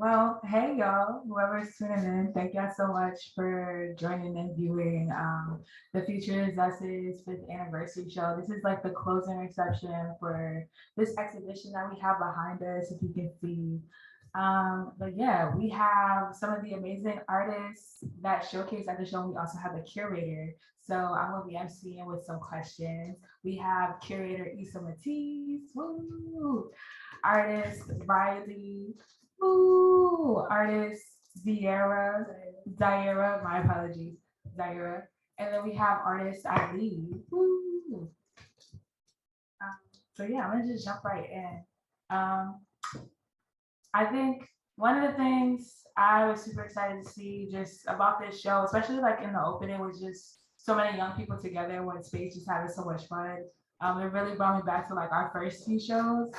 Well, hey y'all, whoever's tuning in, thank y'all so much for joining and viewing the Future is Us's 5th anniversary show. This is like the closing reception for this exhibition that we have behind us, if you can see. But yeah, we have some of the amazing artists that showcase at the show. We also have a curator. So I'm gonna be emceeing with some questions. We have curator Isa Matisse, woo, artist Riley, ooh, artist Ziera, my apologies, Ziera. And then we have artist Ali. Woo. Um, so yeah, I'm gonna just jump right in. Um, I think one of the things I was super excited to see just about this show, especially like in the opening, was just so many young people together in one space, just having so much fun. It really brought me back to like our first few shows.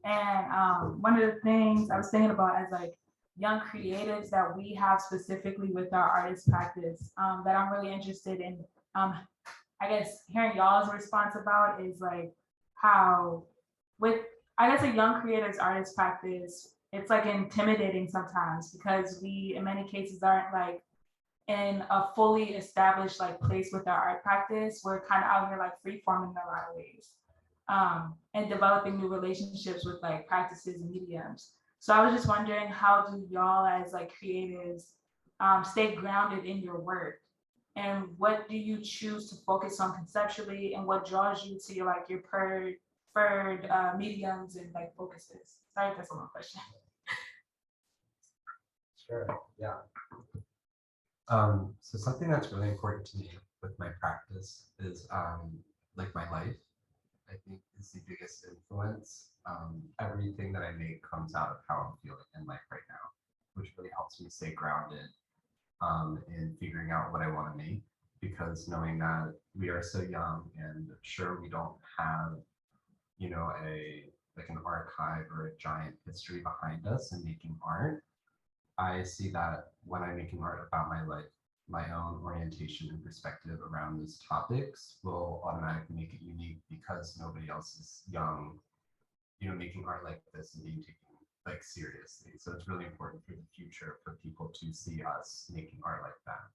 And one of the things I was thinking about as like young creatives that we have specifically with our artist practice that I'm really interested in, I guess, hearing y'all's response about is like how with I guess a young creator's artist practice, it's like intimidating sometimes because we in many cases aren't like in a fully established like place with our art practice. We're kind of out here like free forming in a lot of ways, and developing new relationships with like practices and mediums. So I was just wondering, how do y'all as like creatives stay grounded in your work, and what do you choose to focus on conceptually, and what draws you to your like your preferred mediums and like focuses? Sorry if that's a long question. Sure. Yeah. So something that's really important to me with my practice is like my life, I think is the biggest influence. Everything that I make comes out of how I'm feeling in life right now, which really helps me stay grounded in figuring out what I want to make. Because knowing that we are so young and sure we don't have, a like an archive or a giant history behind us in making art, I see that when I'm making art about my life, my own orientation and perspective around these topics will automatically make it unique because nobody else is young, making art like this and being taken like seriously. So it's really important for the future for people to see us making art like that.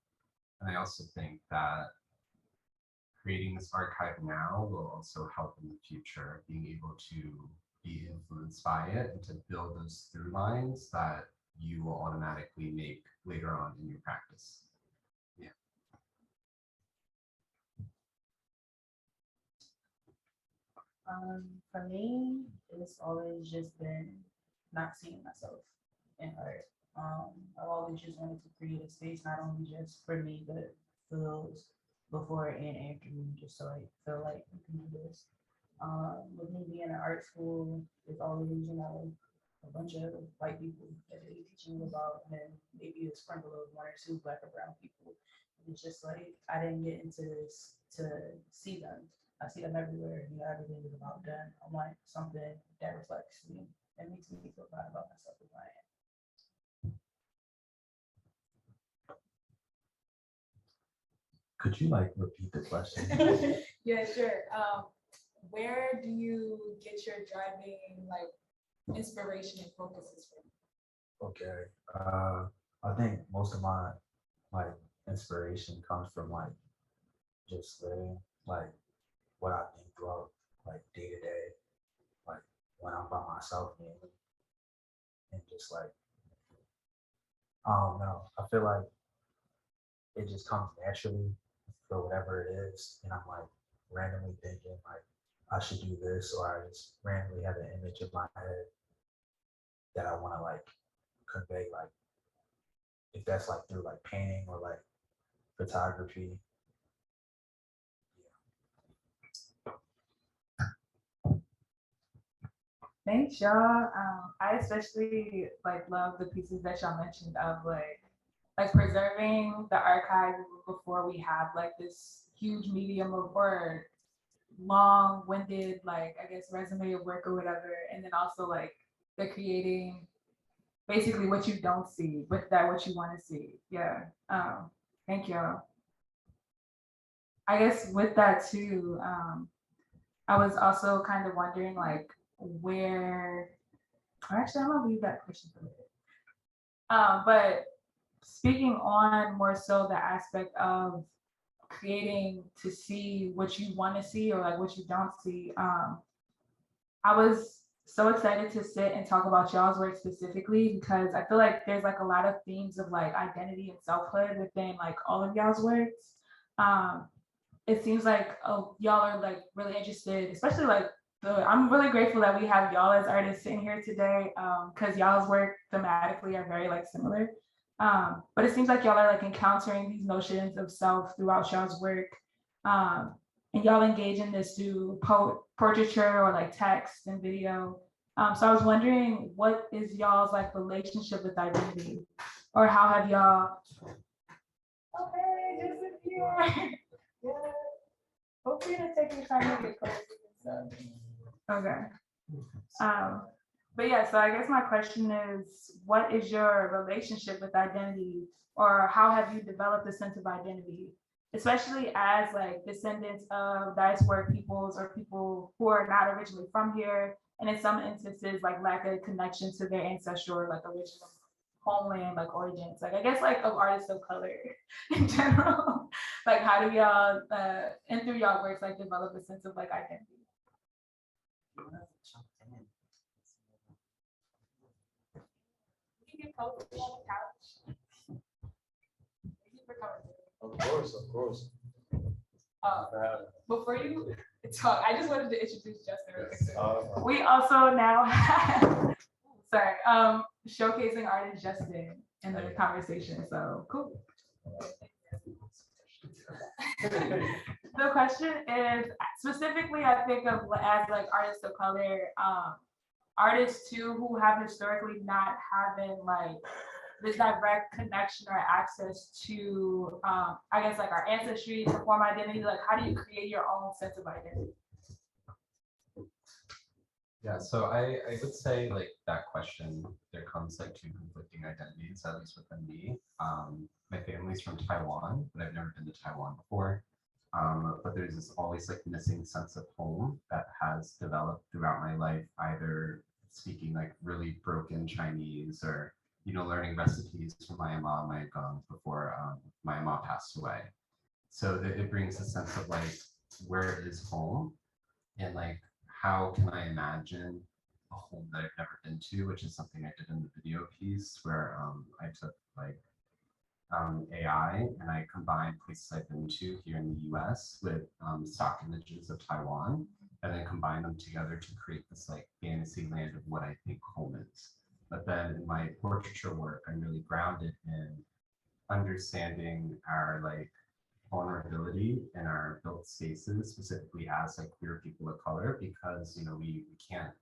And I also think that creating this archive now will also help in the future, being able to be influenced by it and to build those through lines that you will automatically make later on in your practice. Yeah. For me, it's always just been not seeing myself in art. I've always just wanted to create a space not only just for me, but for those before and after me, just so I feel like we can do this. With me being in art school, it's always, a bunch of white people that they teaching about, and then maybe a sprinkle of one or two black or brown people. It's just like I didn't get into this to see them. I see them everywhere. Everything is about them. I want something that reflects me and makes me feel bad about myself as I am. Could you like repeat the question? Yeah, sure. Where do you get your driving like inspiration and focuses from? Okay. I think most of my like inspiration comes from like just living like what I think throughout like day to day, like when I'm by myself mainly, and just like I don't know. I feel like it just comes naturally for whatever it is, and I'm like randomly thinking like I should do this, or I just randomly have an image in my head that I want to like convey, like if that's like through like painting or like photography. Thanks, y'all. I especially like love the pieces that y'all mentioned of like preserving the archive before we have like this huge medium of work, long-winded like I guess resume of work or whatever, and then also like the creating basically what you don't see, but that what you want to see. Yeah. Thank y'all. I guess with that too, I was also kind of wondering like where. Or actually, I'm gonna leave that question for later. But speaking on more so the aspect of creating to see what you want to see or like what you don't see, I was so excited to sit and talk about y'all's work specifically because I feel like there's like a lot of themes of like identity and selfhood within like all of y'all's works. Um, it seems like y'all are like really interested, especially like I'm really grateful that we have y'all as artists sitting here today because y'all's work thematically are very like similar. But it seems like y'all are like encountering these notions of self throughout y'all's work. Um, and y'all engage in this through portraiture or like text and video. So I was wondering, what is y'all's like relationship with identity, or how have y'all? Okay, just in here. Yeah. Feel free to take your time to get closer and stuff. Okay. But yeah, so I guess my question is, what is your relationship with identity, or how have you developed a sense of identity, especially as like descendants of diasporic peoples or people who are not originally from here, and in some instances like lack a connection to their ancestral like original homeland like origins, like I guess like of artists of color in general. Like how do y'all and through y'all works like develop a sense of like identity? You can get comfortable on the couch. Thank you for coming. Of course. Before you talk, I just wanted to introduce Justin real quick. We also now have showcasing artist Justin in the conversation. So cool. The question is specifically, I think of as like artists of color, artists too who have historically not having like this direct connection or access to, I guess like our ancestry to form identity. Like, how do you create your own sense of identity? Yeah, so I would say like that question, there comes like two conflicting identities, at least within me. My family's from Taiwan, but I've never been to Taiwan before. But there's this always like missing sense of home that has developed throughout my life, either speaking like really broken Chinese or, you know, learning recipes from my mom before my mom passed away. So it brings a sense of like, where is home? And like, how can I imagine a home that I've never been to, which is something I did in the video piece where I took like AI and I combined places I've been to here in the US with stock images of Taiwan, and then combine them together to create this like fantasy land of what I think home is. But then in my portraiture work, I'm really grounded in understanding our like vulnerability in our built spaces, specifically as like queer people of color, because you know we can't,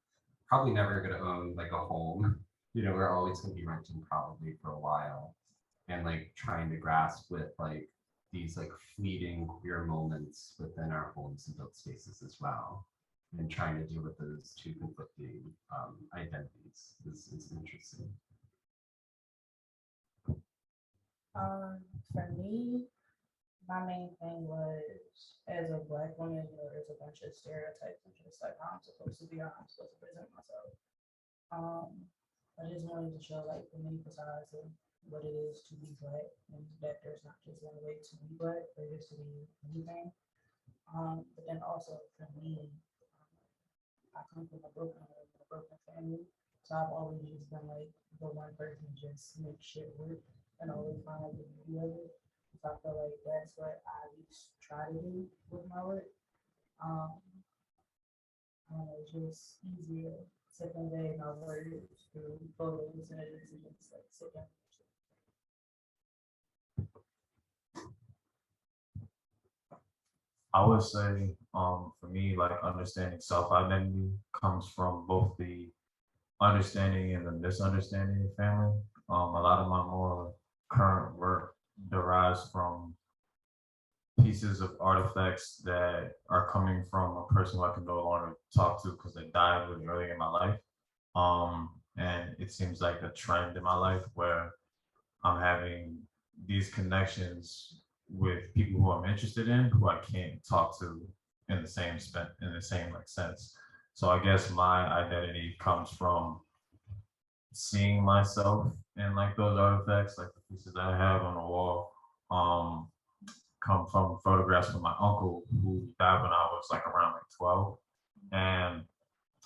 probably never going to own like a home. You know, we're always going to be renting probably for a while, and like trying to grasp with like these like fleeting queer moments within our homes and built spaces as well, and trying to deal with those two conflicting identities is interesting. For me, my main thing was, as a Black woman, you know, there's a bunch of stereotypes and just like how I'm supposed to be, how I'm supposed to present myself. I just wanted to show like the many facades of what it is to be Black, and that there's not just one way to be Black, but just to be anything. But then also for me, I come from a broken home, a broken family, so I've always just been like the one person just make shit work and always find like the beauty of it. So I feel like that's what I at least try to do with my work. It's just easier to convey my words through photos and it is just like sit down. I would say, for me, like understanding self-identity comes from both the understanding and the misunderstanding of family. A lot of my more current work derives from pieces of artifacts that are coming from a person who I can no longer talk to because they died really early in my life. And it seems like a trend in my life where I'm having these connections with people who I'm interested in, who I can't talk to in the same like sense. So I guess my identity comes from seeing myself And like those artifacts, like the pieces that I have on the wall, come from photographs from my uncle who died when I was like around like 12. And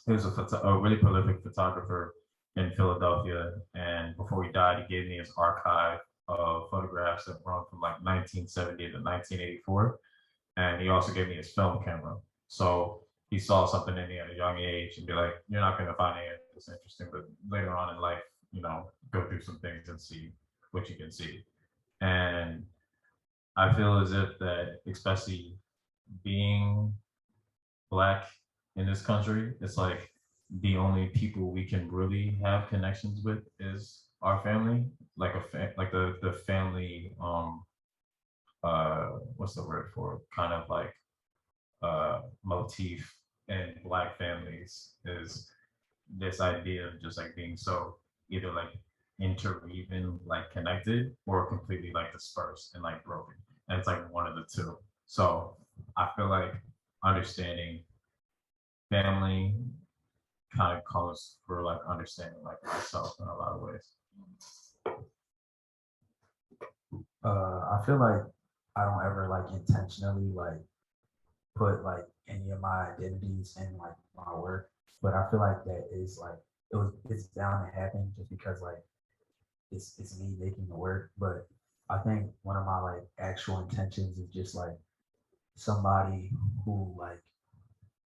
he was a really prolific photographer in Philadelphia. And before he died, he gave me his archive of photographs that run from like 1970 to 1984. And he also gave me his film camera. So he saw something in me at a young age and be like, you're not going to find any of this interesting, but later on in life, go through some things and see what you can see. And I feel as if that, especially being Black in this country, it's like the only people we can really have connections with is our family, like like the family, what's the word for it? Kind of like motif in Black families is this idea of just like being so either like interweaving, like connected, or completely like dispersed and like broken. And it's like one of the two. So I feel like understanding family kind of calls for like understanding like myself in a lot of ways. I feel like I don't ever like intentionally like put like any of my identities in like my work, but I feel like that is like it's bound to happen just because like it's me making the work. But I think one of my like actual intentions is just like somebody who like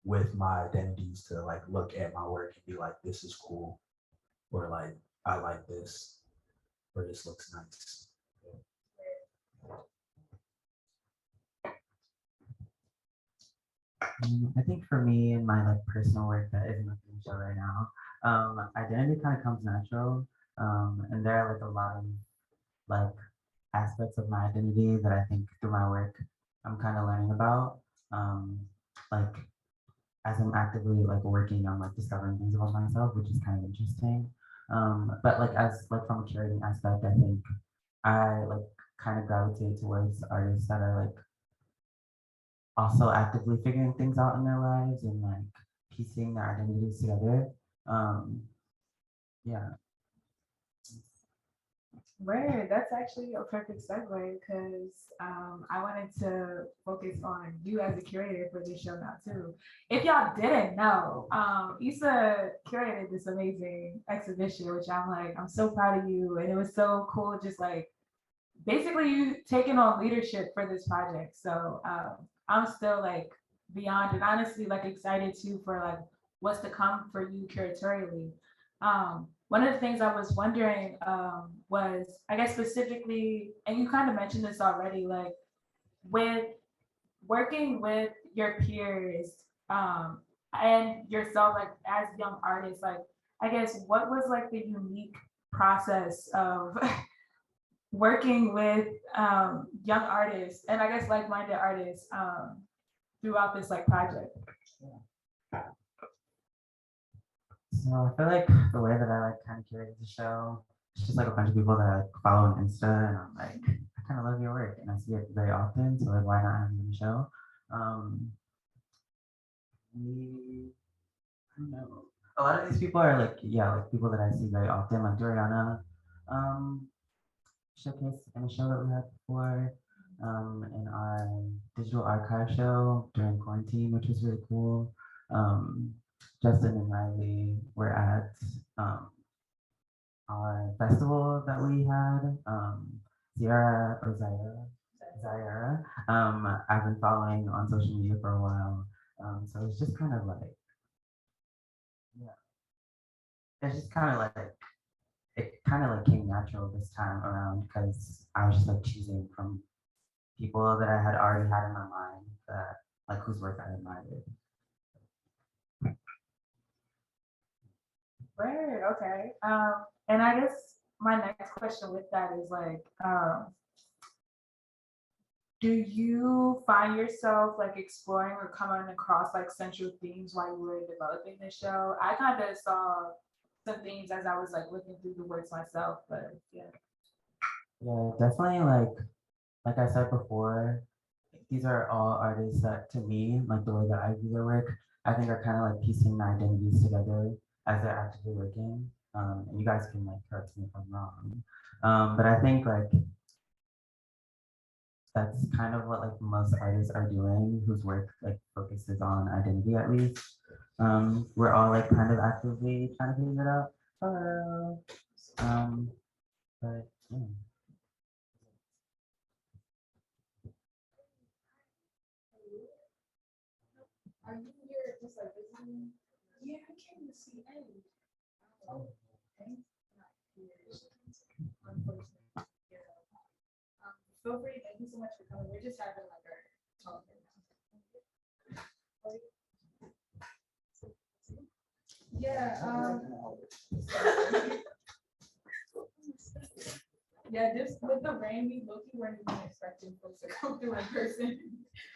with my identities to like look at my work and be like, this is cool, or like I like this, or this looks nice. I think for me and my like personal work that isn't up in the show right now, identity kind of comes natural. And there are like a lot of like aspects of my identity that I think through my work I'm kind of learning about. Like as I'm actively like working on like discovering things about myself, which is kind of interesting. But like as like from a curating aspect, I think I like kind of gravitate towards artists that are like also actively figuring things out in their lives and like piecing their identities together. Um, yeah. Right, that's actually a perfect segue because I wanted to focus on you as a curator for this show now too. If y'all didn't know, Isa curated this amazing exhibition, which I'm so proud of you, and it was so cool, just like basically you taking on leadership for this project. So I'm still like beyond and honestly like excited too for like what's to come for you curatorially. One of the things I was wondering was, I guess specifically, and you kind of mentioned this already, like with working with your peers and yourself, like as young artists, like I guess what was like the unique process of working with young artists and I guess like-minded artists throughout this like project? So I feel like the way that I like kind of curated the show, it's just like a bunch of people that I like follow on Insta, and I'm like, I kind of love your work, and I see it very often. So like, why not have you on the show? I don't know. A lot of these people are like, yeah, like people that I see very often, like Doriana, showcase in a show that we had before, in our digital archive show during quarantine, which was really cool. Justin and Riley were at our festival that we had, Ziera or Ziera. I've been following on social media for a while. So it's just kind of like, yeah, it's just kind of like, it kind of like came natural this time around because I was just like choosing from people that I had already had in my mind that like whose work I admired. Right. Okay. And I guess my next question with that is like, do you find yourself like exploring or coming across like central themes while you were developing the show? I kind of saw some themes as I was like looking through the works myself, but yeah. Yeah, definitely like I said before, these are all artists that to me, like the way that I view their work, I think are kind of like piecing their identities together as they're actively working. And you guys can like correct me if I'm wrong. But I think like that's kind of what like most artists are doing whose work like focuses on identity at least. We're all like kind of actively trying to figure it out. Hello. But yeah. Are you here just like visiting? Yeah, I came to see Eddie. Oh, okay. Not here. Unfortunately. Yeah. Feel free. Thank you so much for coming. We're just having like our talk right now. Yeah. Yeah, just with the rain, we weren't even expecting folks to come through in person.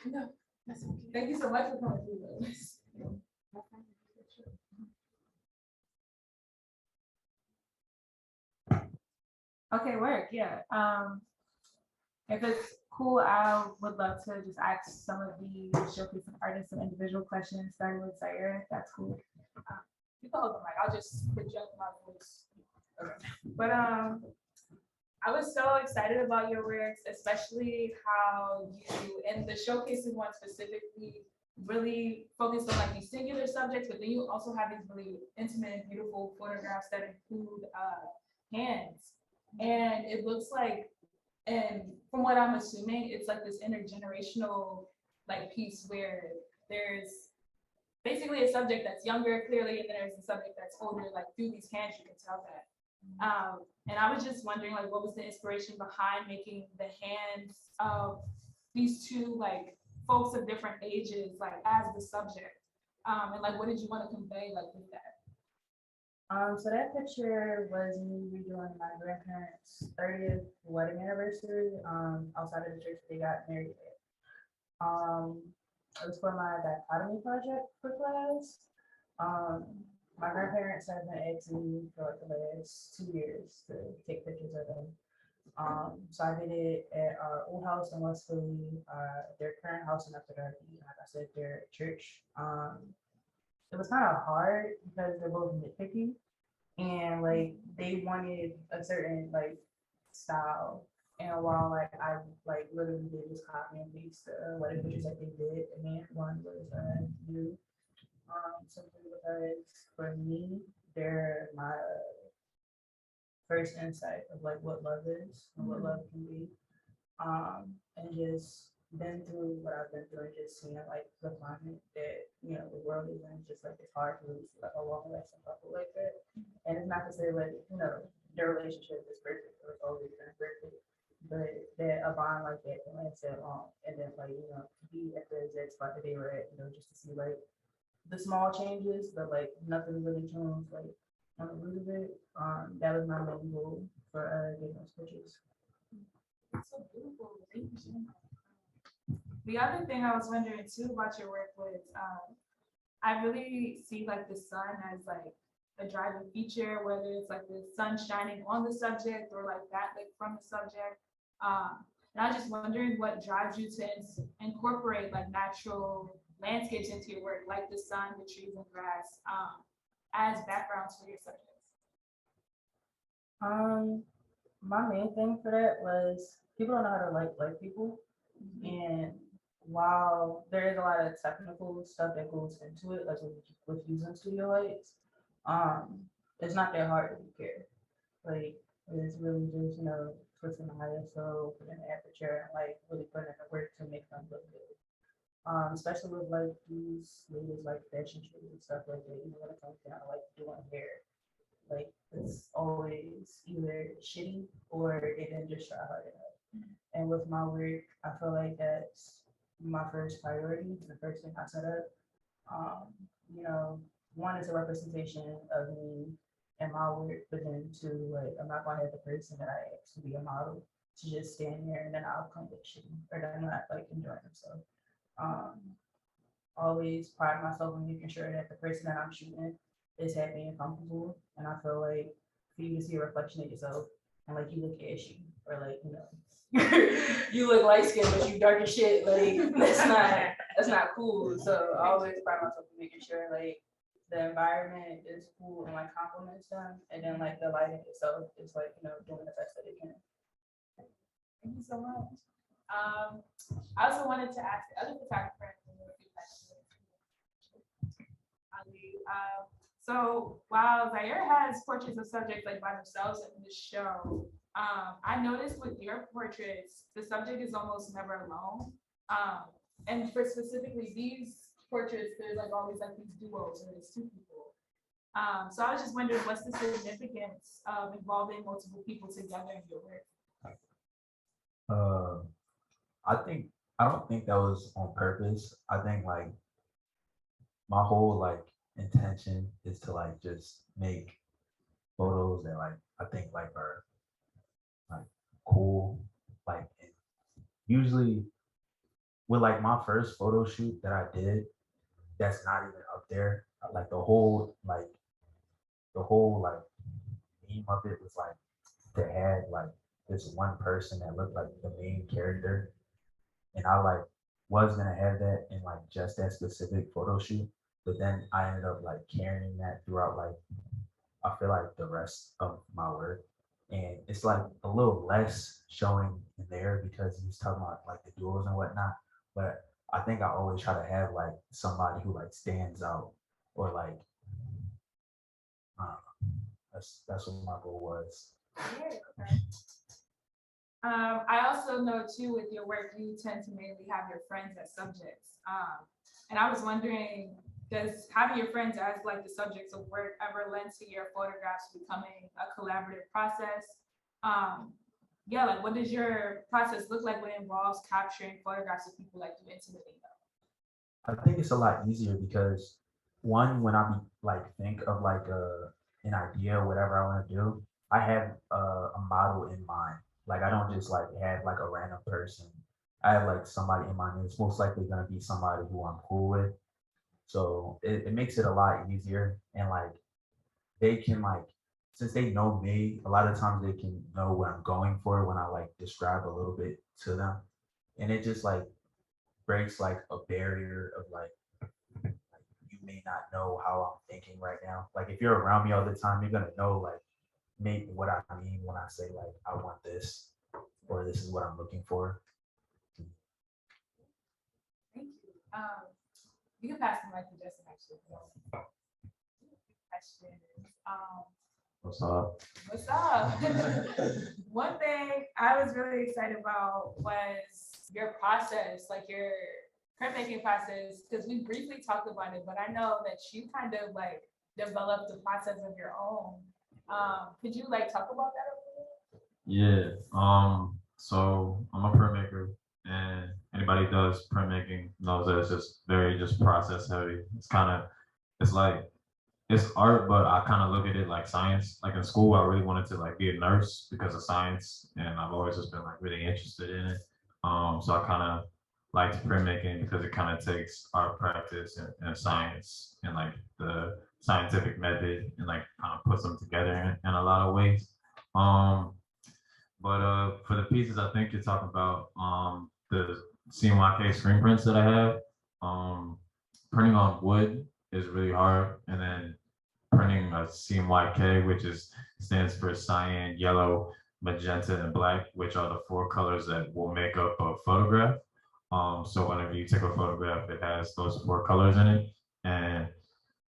No, that's okay. Thank you so much for coming through though. Okay, work, yeah. If it's cool, I would love to just ask some of the showcasing artists some individual questions, starting with Ziera, if that's cool. You can hold the mic. I'll just project my voice. Okay. But I was so excited about your works, especially how you, and the showcasing one specifically, really focused on like these singular subjects, but then you also have these really intimate and beautiful photographs that include hands. And it looks like, and from what I'm assuming, it's like this intergenerational like piece where there's basically a subject that's younger, clearly, and then there's a subject that's older, like through these hands, you can tell that. And I was just wondering, like, what was the inspiration behind making the hands of these two, like, folks of different ages, like, as the subject? And like, what did you want to convey, like, with that? So that picture was me redoing my grandparents' 30th wedding anniversary outside of the church they got married at. It was for my dichotomy project for class. My grandparents have been asking me for like the last 2 years to take pictures of them. So I did it at our old house in West Philly, their current house in Upper Darby, like I said, their church. It was kind of hard because they're both nitpicky and like they wanted a certain like style. And while like I like literally did just copy and paste wedding pictures that they did, and then one was new. Simply because for me, they're my first insight of like what love is and what love can be. And just been through what I've been through and just seeing like the climate that the world is in, just like it's hard to lose like a long lasting couple like that. And it's not to say like their relationship is perfect or it's always been perfect, but that a bond like that can last that long, and then like be at the exact spot that they were at, just to see like the small changes, but like nothing really changed like on the root of it. That was my main goal for getting those pictures. So beautiful. Thank you so much. The other thing I was wondering too about your work was, I really see like the sun as like a driving feature, whether it's like the sun shining on the subject or like that like from the subject. And I was just wondering what drives you to incorporate like natural landscapes into your work, like the sun, the trees and grass, as backgrounds for your subjects. My main thing for that was people don't know how to like people, and while there is a lot of technical stuff that goes into it, like with using studio lights, it's not that hard if you care. Like it's really just twisting the ISO, putting the aperture, and like really putting in the work to make them look good. Especially with like these latest like fashion shows and stuff like that. When it comes down to like doing hair, like it's always either shitty or they didn't just try hard enough. And with my work, I feel like that's my first priority, the first thing I set up. One is a representation of me and my work, but then two, like I'm not gonna have the person that I asked to be a model to just stand there and then I'll come with shitty or they're not like enjoying themselves. Always pride myself in making sure that the person that I'm shooting is happy and comfortable. And I feel like for you to see a reflection of yourself and like you look ashy or like, you look light skinned, but you dark as shit. Like that's not cool. So I always pride myself in making sure like the environment is cool and like complements them, and then like the lighting itself is like, you know, doing the best that it can. Thank you so much. I also wanted to ask the other photographer, Ali, so while Ziera has portraits of subjects like by themselves in the show, I noticed with your portraits, the subject is almost never alone. And for specifically these portraits, there's like always like these duos and there's two people. So I was just wondering, what's the significance of involving multiple people together in your work? I don't think that was on purpose. I think like my whole like intention is to like just make photos that like I think like are like cool. Like and usually with like my first photo shoot that I did, that's not even up there. Like the whole like theme of it was like to have like this one person that looked like the main character. And I like was gonna have that in like just that specific photo shoot, but then I ended up like carrying that throughout like I feel like the rest of my work. And it's like a little less showing in there because he's talking about like the duels and whatnot. But I think I always try to have like somebody who like stands out or like that's what my goal was. Yeah, okay. I also know too with your work, you tend to mainly have your friends as subjects. And I was wondering, does having your friends as like the subjects of work ever lend to your photographs becoming a collaborative process? Yeah, like what does your process look like when it involves capturing photographs of people like you intimately know? I think it's a lot easier because one, when I like think of like an idea or whatever I want to do, I have a model in mind. Like I don't just like have like a random person. I have like somebody in mind. It's most likely gonna be somebody who I'm cool with. So it makes it a lot easier. And like they can like since they know me, a lot of times they can know what I'm going for when I like describe a little bit to them. And it just like breaks like a barrier of like you may not know how I'm thinking right now. Like if you're around me all the time, you're gonna know like maybe what I mean when I say like I want this or this is what I'm looking for. Thank you. You can pass the mic to Justin actually. Questions. What's up? What's up? One thing I was really excited about was your process, like your printmaking process, because we briefly talked about it, but I know that you kind of like developed the process of your own. Could you like talk about that a little? Yeah. So I'm a printmaker, and anybody who does printmaking knows that it's just very just process heavy. It's like it's art, but I kind of look at it like science. Like in school, I really wanted to like be a nurse because of science, and I've always just been like really interested in it. So I kind of liked printmaking because it kind of takes art practice and science and like the scientific method and like kind of puts them together in a lot of ways. But for the pieces, I think you're talking about the CMYK screen prints that I have. Printing on wood is really hard, and then printing a CMYK, which stands for cyan, yellow, magenta, and black, which are the 4 colors that will make up a photograph. So whenever you take a photograph, it has those 4 colors in it, and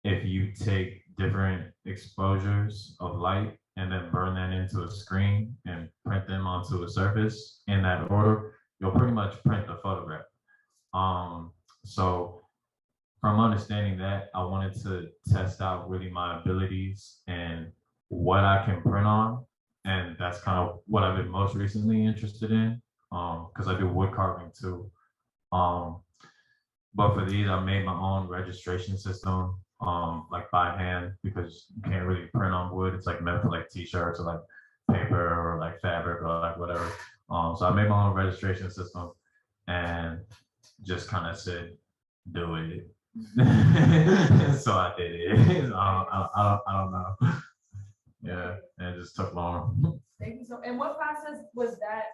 if you take different exposures of light and then burn that into a screen and print them onto a surface in that order, you'll pretty much print the photograph. So from understanding that, I wanted to test out really my abilities and what I can print on. And that's kind of what I've been most recently interested in, because I do wood carving too. But for these, I made my own registration system, like by hand, because you can't really print on wood. It's like meant for like t-shirts or like paper or like fabric or like whatever. So I made my own registration system and just kind of said, do it. So I did it. I don't know. Yeah, and it just took long. Thank you so. And what process was that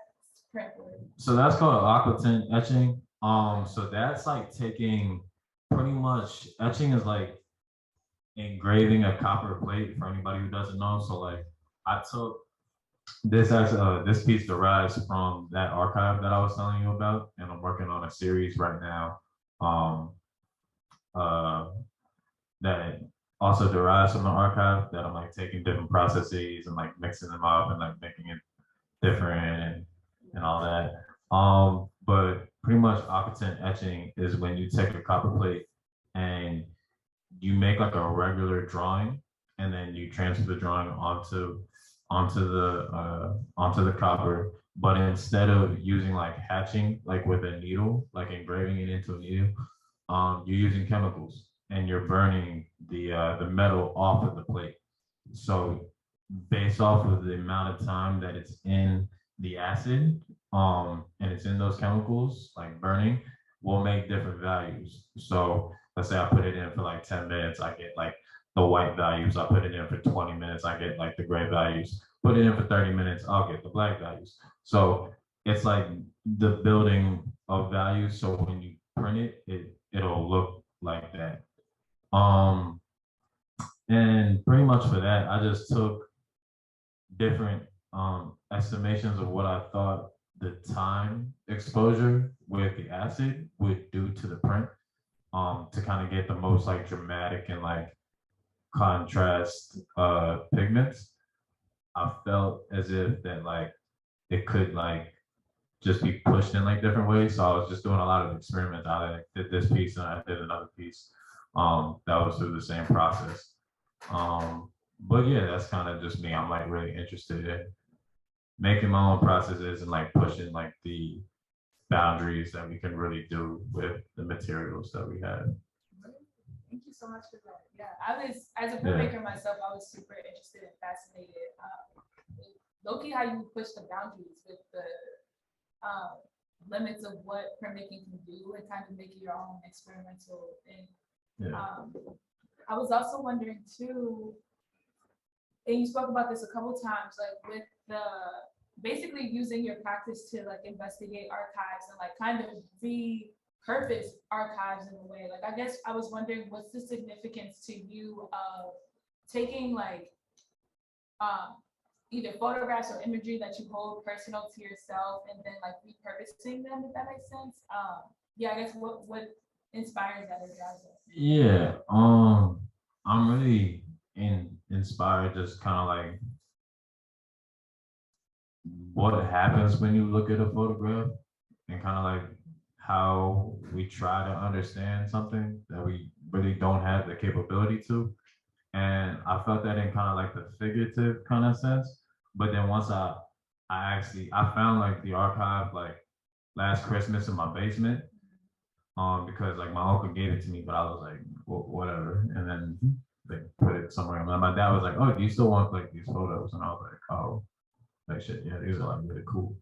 print for? So that's called aqua tint etching. So that's like taking pretty much etching is like engraving a copper plate for anybody who doesn't know. So like I took this as this piece derives from that archive that I was telling you about, and I'm working on a series right now um, uh, that also derives from the archive that I'm like taking different processes and like mixing them up and like making it different and all that. But pretty much occitan etching is when you take a copper plate and you make like a regular drawing and then you transfer the drawing onto the copper, but instead of using like hatching like with a needle, like engraving it into a needle, you're using chemicals and you're burning the metal off of the plate. So based off of the amount of time that it's in the acid, and it's in those chemicals, like burning, will make different values. So let's say I put it in for like 10 minutes, I get like the white values. I put it in for 20 minutes, I get like the gray values. Put it in for 30 minutes, I'll get the black values. So it's like the building of values. So when you print it'll look like that. And pretty much for that, I just took different estimations of what I thought the time exposure with the acid would do to the print, to kind of get the most like dramatic and like contrast pigments. I felt as if that like it could like just be pushed in like different ways. So I was just doing a lot of experiments. I like, did this piece and I did another piece. That was through the same process. But yeah, that's kind of just me. I'm like really interested in making my own processes and like pushing like the boundaries that we can really do with the materials that we have. Thank you so much for that. Yeah, I was, as a printmaker myself, I was super interested and fascinated. Low-key how you push the boundaries with the limits of what printmaking can do and kind of make it your own experimental thing. Yeah. I was also wondering too, and you spoke about this a couple times, like with the basically using your practice to like investigate archives and like kind of repurpose archives in a way. Like I guess I was wondering, what's the significance to you of taking like either photographs or imagery that you hold personal to yourself and then like repurposing them, if that makes sense? Yeah, I guess what inspires that or drives it? Yeah, I'm really inspired just kind of like what happens when you look at a photograph and kind of like how we try to understand something that we really don't have the capability to. And I felt that in kind of like the figurative kind of sense. But then once I found like the archive like last Christmas in my basement, because like my uncle gave it to me, but I was like, well, whatever. And then they put it somewhere. And my dad was like, oh, do you still want like these photos? And I was like, oh, like shit, yeah, these are like really cool.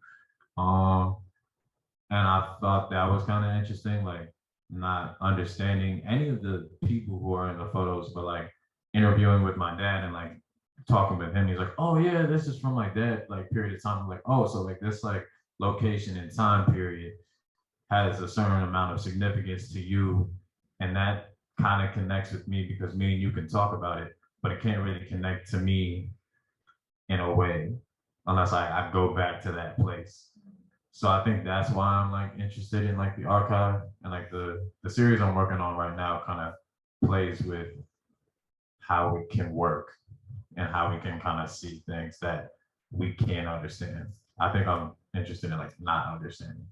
And I thought that was kind of interesting, like not understanding any of the people who are in the photos, but like interviewing with my dad and like talking with him. He's like, oh yeah, this is from my dad, like period of time. I'm like, oh, so like this like location and time period has a certain amount of significance to you. And that kind of connects with me because me and you can talk about it, but it can't really connect to me in a way unless I go back to that place. So I think that's why I'm like interested in like the archive, and like the series I'm working on right now kind of plays with how it can work and how we can kind of see things that we can't understand. I think I'm interested in like not understanding.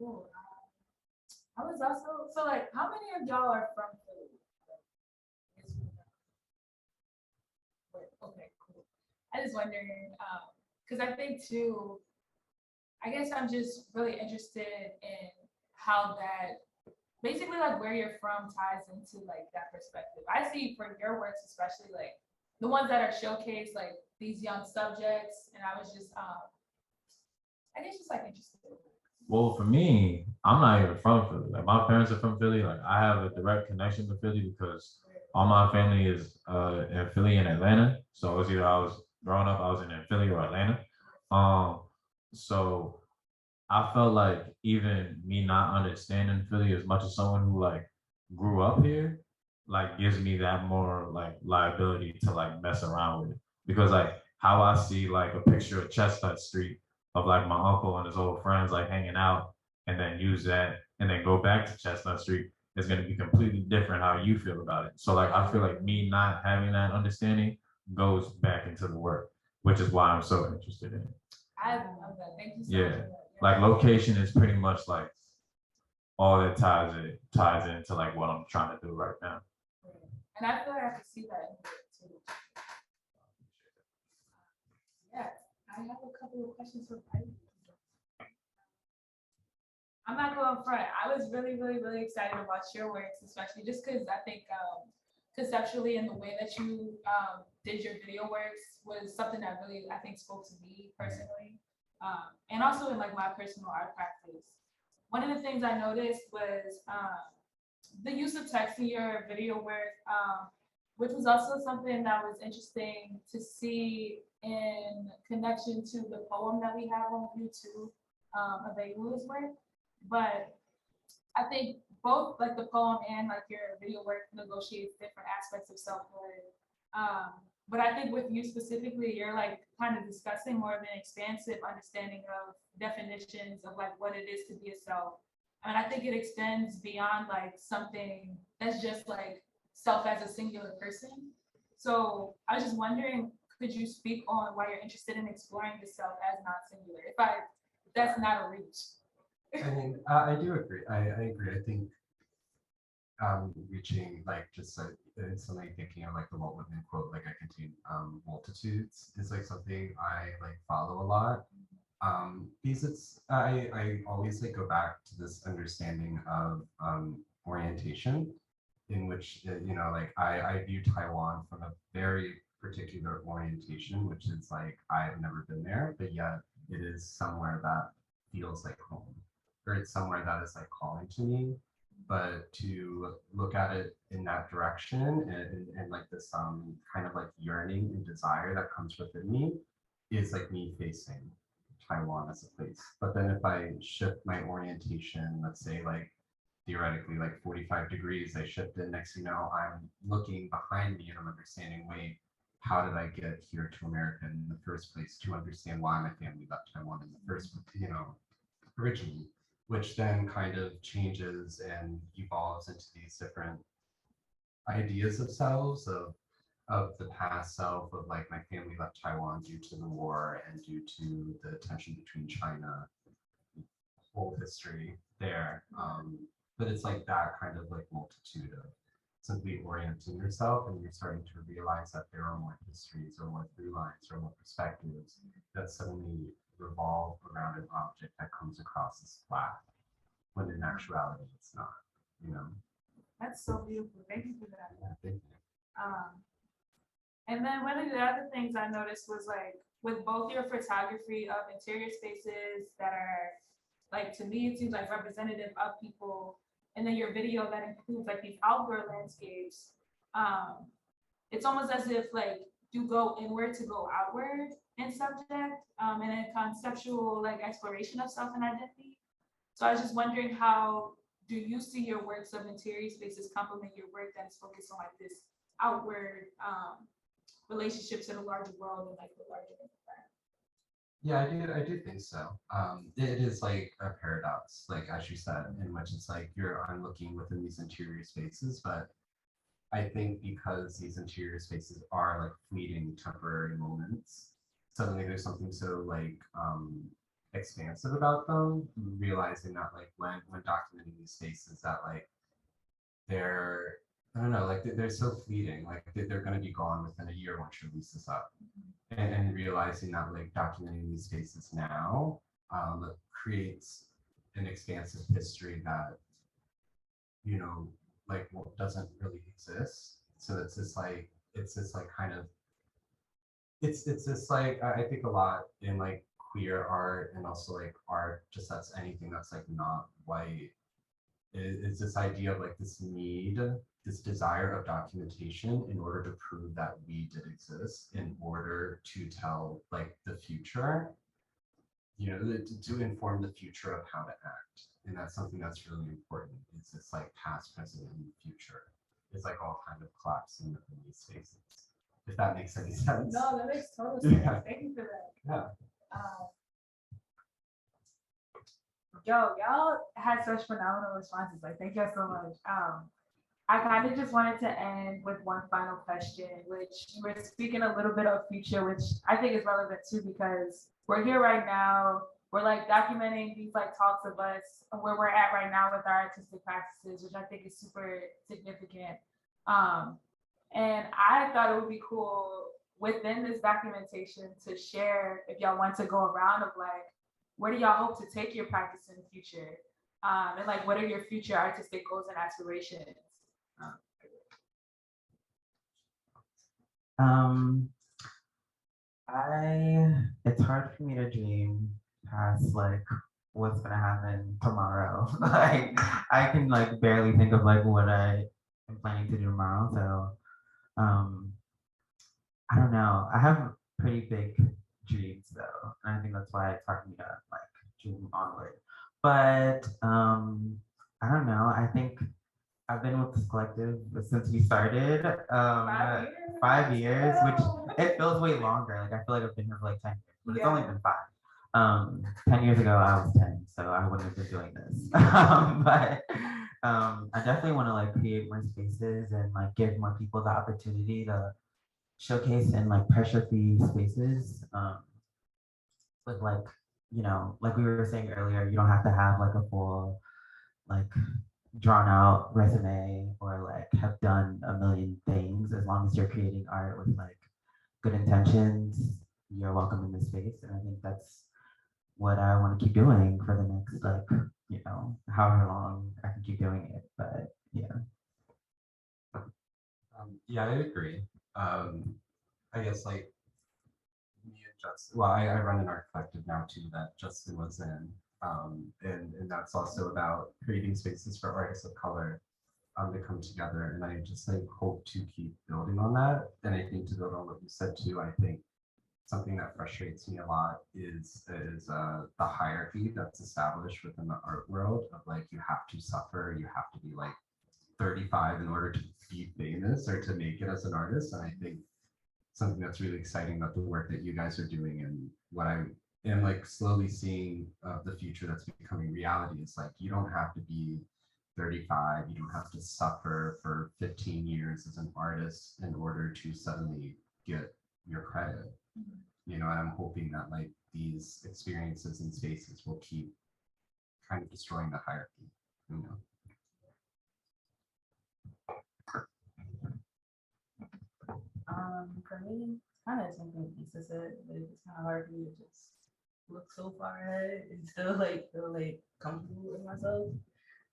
Cool. I was also, so like, how many of y'all are from Philly? Okay, cool. I was wondering, because I think too, I guess I'm just really interested in how that, basically like where you're from ties into like that perspective. I see for your works, especially like the ones that are showcased, like these young subjects, and I was just, I guess just like interested. Well, for me, I'm not even from Philly. Like my parents are from Philly. Like I have a direct connection to Philly because all my family is in Philly and Atlanta. So it was either I was growing up, I was in Philly or Atlanta. So I felt like even me not understanding Philly as much as someone who like grew up here, like gives me that more like liability to like mess around with it. Because like how I see like a picture of Chestnut Street of like my uncle and his old friends like hanging out and then use that and then go back to Chestnut Street is going to be completely different how you feel about it. So like I feel like me not having that understanding goes back into the work, which is why I'm so interested in it. I love that. Thank you so Yeah. much. For that. Like location is pretty much like all that ties into like what I'm trying to do right now. And I feel like I can see that in here too. Yeah, I have a couple of questions for Riley. I'm not going front. I was really excited about your works, especially just because I think conceptually and the way that you did your video works was something that really I think spoke to me personally, and also in like my personal art practice. One of the things I noticed was the use of text in your video work, which was also something that was interesting to see in connection to the poem that we have on YouTube of Ayula's work. But I think both like the poem and like your video work negotiates different aspects of self-worth. But I think with you specifically, you're like kind of discussing more of an expansive understanding of definitions of like what it is to be a self. And I think it extends beyond like something that's just like self as a singular person. So I was just wondering, could you speak on why you're interested in exploring the self as not singular? If that's not a reach. I mean, I do agree. I agree. I think reaching like just like instantly thinking of like the Walt Whitman quote, like I contain multitudes is like something I like follow a lot. Because it's I always like go back to this understanding of orientation in which you know like I view Taiwan from a very particular orientation, which is like I've never been there, but yet it is somewhere that feels like home, or it's somewhere that is like calling to me. But to look at it in that direction and like this kind of like yearning and desire that comes within me is like me facing Taiwan as a place. But then if I shift my orientation, let's say like theoretically like 45 degrees, I shift it. Next thing you know, I'm looking behind me and I'm understanding, wait, how did I get here to America in the first place to understand why my family left Taiwan in the first, you know, originally, which then kind of changes and evolves into these different ideas of selves of the past self of like my family left Taiwan due to the war and due to the tension between China, whole history there. But it's like that kind of like multitude of simply orienting yourself and you're starting to realize that there are more histories or more through lines or more perspectives that suddenly revolve around an object that comes across as flat when in actuality it's not, you know? That's so beautiful. Thank you for that. Yeah, thank you. And then one of the other things I noticed was like with both your photography of interior spaces that are like to me it seems like representative of people, and then your video that includes like these outdoor landscapes. It's almost as if like you go inward to go outward in subject, and a conceptual like exploration of self and identity. So I was just wondering, how do you see your works of interior spaces complement your work that is focused on like this outward relationship to the larger world and like the larger environment? Yeah, I do think so. It is like a paradox, like as you said, in which it's like I'm looking within these interior spaces, but I think because these interior spaces are like fleeting, temporary moments, suddenly there's something so like expansive about them. Realizing that like when documenting these spaces, that like they're I don't know, like they're so fleeting, like they're going to be gone within a year once you release this up, and realizing that like documenting these spaces now creates an expansive history that you know like what doesn't really exist. So it's this like kind of it's this like I think a lot in like queer art and also like art just that's anything that's like not white. It's this idea of like this need, this desire of documentation in order to prove that we did exist, in order to tell like the future you know, to inform the future of how to act. And that's something that's really important. Is it's like past, present, and future. It's like all kind of collapsing within these spaces. If that makes any sense. No, that makes total sense. Yeah. Thank you for that. Yeah. Y'all had such phenomenal responses. Like, thank y'all so much. I kind of just wanted to end with one final question, which you were speaking a little bit of future, which I think is relevant too, because we're here right now. We're like documenting these like talks of us where we're at right now with our artistic practices, which I think is super significant. And I thought it would be cool within this documentation to share, if y'all want to go around of like, where do y'all hope to take your practice in the future? And like, what are your future artistic goals and aspirations? It's hard for me to dream past like what's gonna happen tomorrow. Like I can like barely think of like what I am planning to do tomorrow. So I don't know. I have pretty big dreams though. And I think that's why it's hard for me to like dream onward. But I don't know. I think I've been with this collective since we started. 5 years, which it feels way longer. Like I feel like I've been here for like 10 years, but it's only been 5. 10 years ago I was 10, so I wouldn't have been doing this. But I definitely want to like create more spaces and like give more people the opportunity to showcase in like pressure-free spaces. With like, you know, like we were saying earlier, you don't have to have like a full like drawn out resume or like have done a million things. As long as you're creating art with like good intentions, you're welcome in this space. And I think that's what I want to keep doing for the next like, you know, however long I can keep doing it. But yeah. Yeah, I agree. I guess like me and Justin, well, I run an art collective now too that Justin was in. And that's also about creating spaces for artists of color to come together. And I just like hope to keep building on that. And I think to build on what you said too, I think something that frustrates me a lot is the hierarchy that's established within the art world of like you have to suffer, you have to be like 35 in order to be famous or to make it as an artist. And I think something that's really exciting about the work that you guys are doing and what I am like slowly seeing the future that's becoming reality is like you don't have to be 35, you don't have to suffer for 15 years as an artist in order to suddenly get your credit. You know, and I'm hoping that like these experiences and spaces will keep kind of destroying the hierarchy, you know. For me, it's kind of something Isa said, but it's kind of hard for me to just look so far ahead and still like feel like comfortable with myself.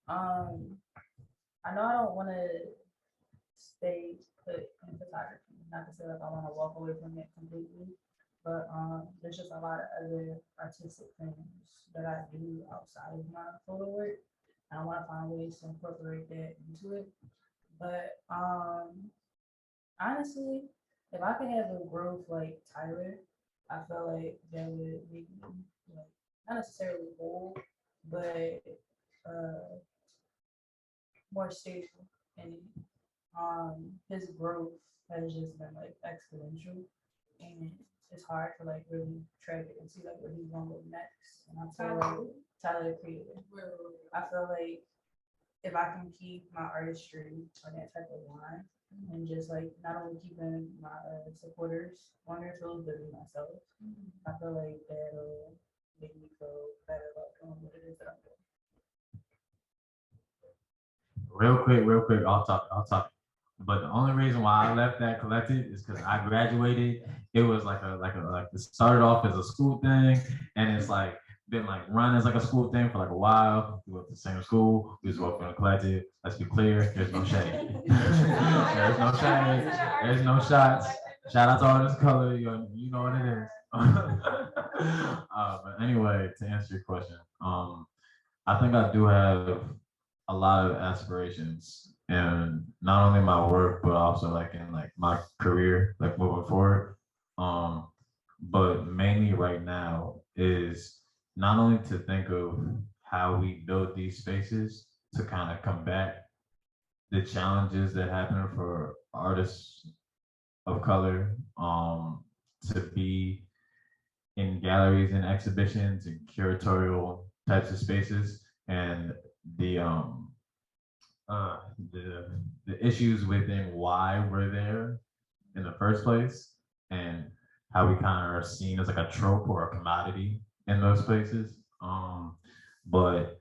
I know I don't want to stay put in photography. Not to say like I want to walk away from it completely, but there's just a lot of other artistic things that I do outside of my photo work, and I want to find ways to incorporate that into it. But honestly, if I could have a growth like Tyler, I feel like that would make me like not necessarily whole, but more stable. And his growth has just been like exponential, and it's hard to like really track it and see like where he's going to go next. And I feel like Tyler the Creator. I feel like if I can keep my artistry on that type of line and just like not only keeping my supporters on their toes, but myself, I feel like that'll make me feel better about doing what it is that I'm doing. Real quick, I'll talk. But the only reason why I left that collective is because I graduated. It was like it started off as a school thing, and it's like been like run as like a school thing for like a while. We went to the same school. We was working in a collective. Let's be clear. There's no shade. There's no shade. There's no shots. Shout out to Artists of Color. You know what it is. But anyway, to answer your question, I think I do have a lot of aspirations and not only my work but also like in like my career like moving forward, but mainly right now is not only to think of how we build these spaces to kind of combat the challenges that happen for artists of color, to be in galleries and exhibitions and curatorial types of spaces, and the um uh the the issues within why we're there in the first place, and how we kind of are seen as like a trope or a commodity in those places. But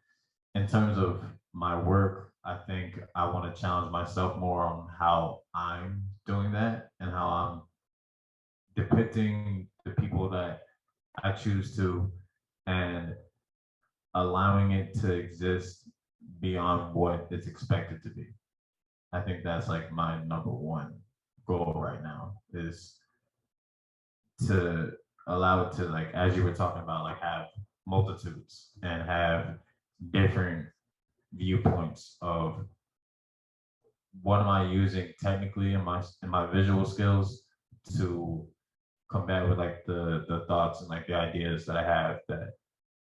in terms of my work, I think I want to challenge myself more on how I'm doing that and how I'm depicting the people that I choose to, and allowing it to exist beyond what it's expected to be. I think that's like my number one goal right now, is to allow it to, like, as you were talking about, like have multitudes and have different viewpoints of what am I using technically in my visual skills to combat with like the thoughts and like the ideas that I have that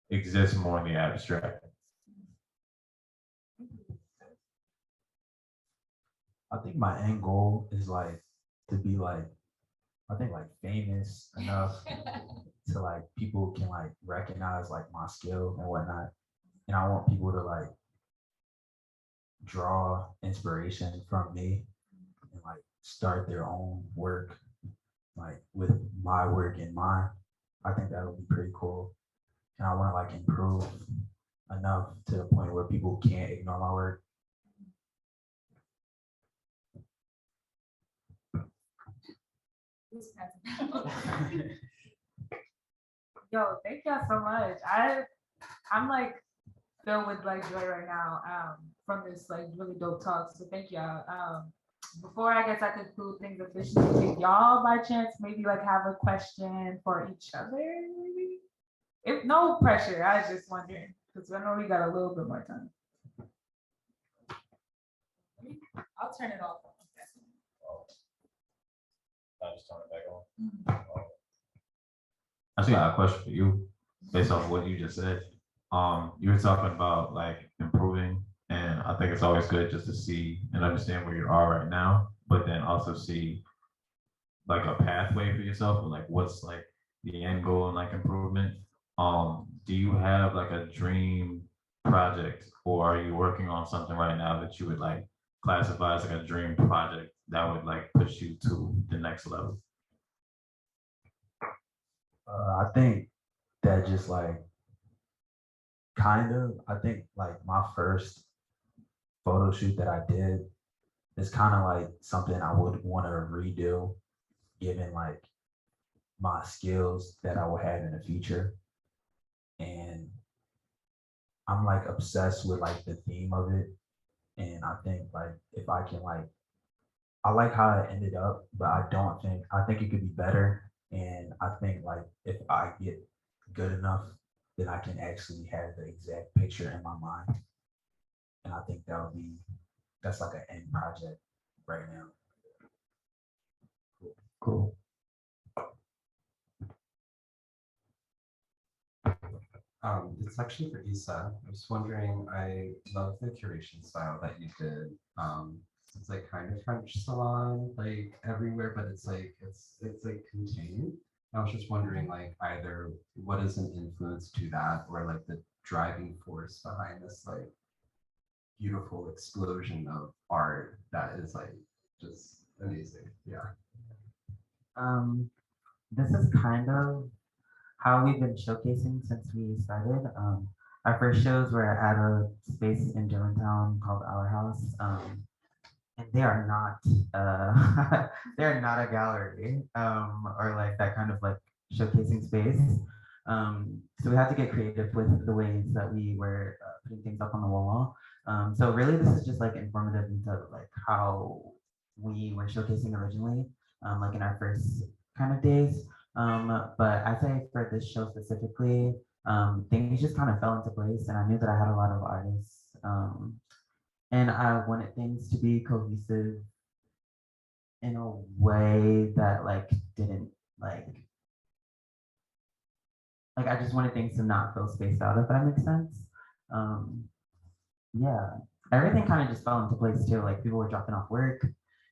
exist more in the abstract. I think my end goal is like to be like, I think like famous enough to like people can like recognize like my skill and whatnot. And I want people to like draw inspiration from me and like start their own work like with my work in mind. I think that would be pretty cool. And I want to like improve enough to the point where people can't ignore my work. Yo, thank y'all so much. I'm like filled with like joy right now from this like really dope talk. So thank y'all. Before I guess I conclude things officially, did y'all by chance maybe like have a question for each other? Maybe? If no pressure, I was just wondering because I know we got a little bit more time. I'll turn it off. I just turn it back on. I actually got a question for you based off what you just said. You were talking about like improving, and I think it's always good just to see and understand where you are right now, but then also see like a pathway for yourself, or like what's like the end goal and like improvement. Do you have like a dream project, or are you working on something right now that you would like classify as like a dream project that would like push you to the next level? I think that just like kind of, I think like my first photo shoot that I did is kind of like something I would want to redo given like my skills that I will have in the future. And I'm like obsessed with like the theme of it. And I think like if I can like, I like how it ended up, but I think it could be better. And I think like if I get good enough, then I can actually have the exact picture in my mind. And I think that's like an end project right now. Cool. It's actually for Isa. I was wondering, I love the curation style that you did. It's like kind of French salon, like everywhere, but it's like contained. I was just wondering, like, either what is an influence to that, or like the driving force behind this like beautiful explosion of art that is like just amazing. Yeah. This is kind of how we've been showcasing since we started. Our first shows were at a space in Germantown called Our House. And they are not they're not a gallery or like that kind of like showcasing space. So we had to get creative with the ways that we were putting things up on the wall. So really this is just like informative into like how we were showcasing originally, like in our first kind of days. But I'd say for this show specifically, things just kind of fell into place, and I knew that I had a lot of artists. And I wanted things to be cohesive in a way that like didn't like like I just wanted things to not feel spaced out, if that makes sense. Yeah, everything kind of just fell into place too. Like people were dropping off work,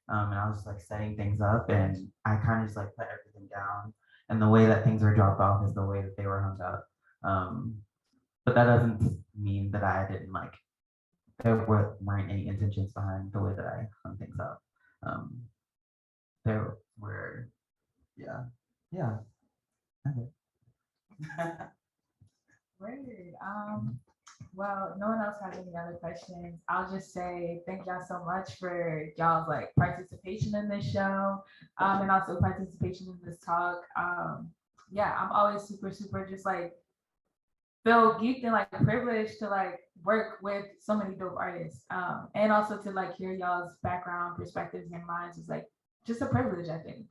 and I was just like setting things up, and I kind of just like put everything down. And the way that things were dropped off is the way that they were hung up. But that doesn't mean that I didn't like weren't any intentions behind the way that I hung things up. There were, yeah, yeah. Great. Well, no one else has any other questions. I'll just say thank y'all so much for y'all's like participation in this show, and also participation in this talk. Yeah, I'm always super just like feel geeked and like privileged to like work with so many dope artists, and also to like hear y'all's background, perspectives, and minds is like just a privilege, I think.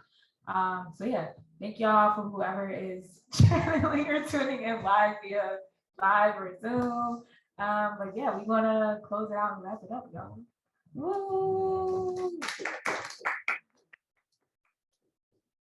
So yeah, thank y'all for whoever is channeling or tuning in live via live or Zoom. But yeah, we want to close it out and wrap it up, y'all. Woo!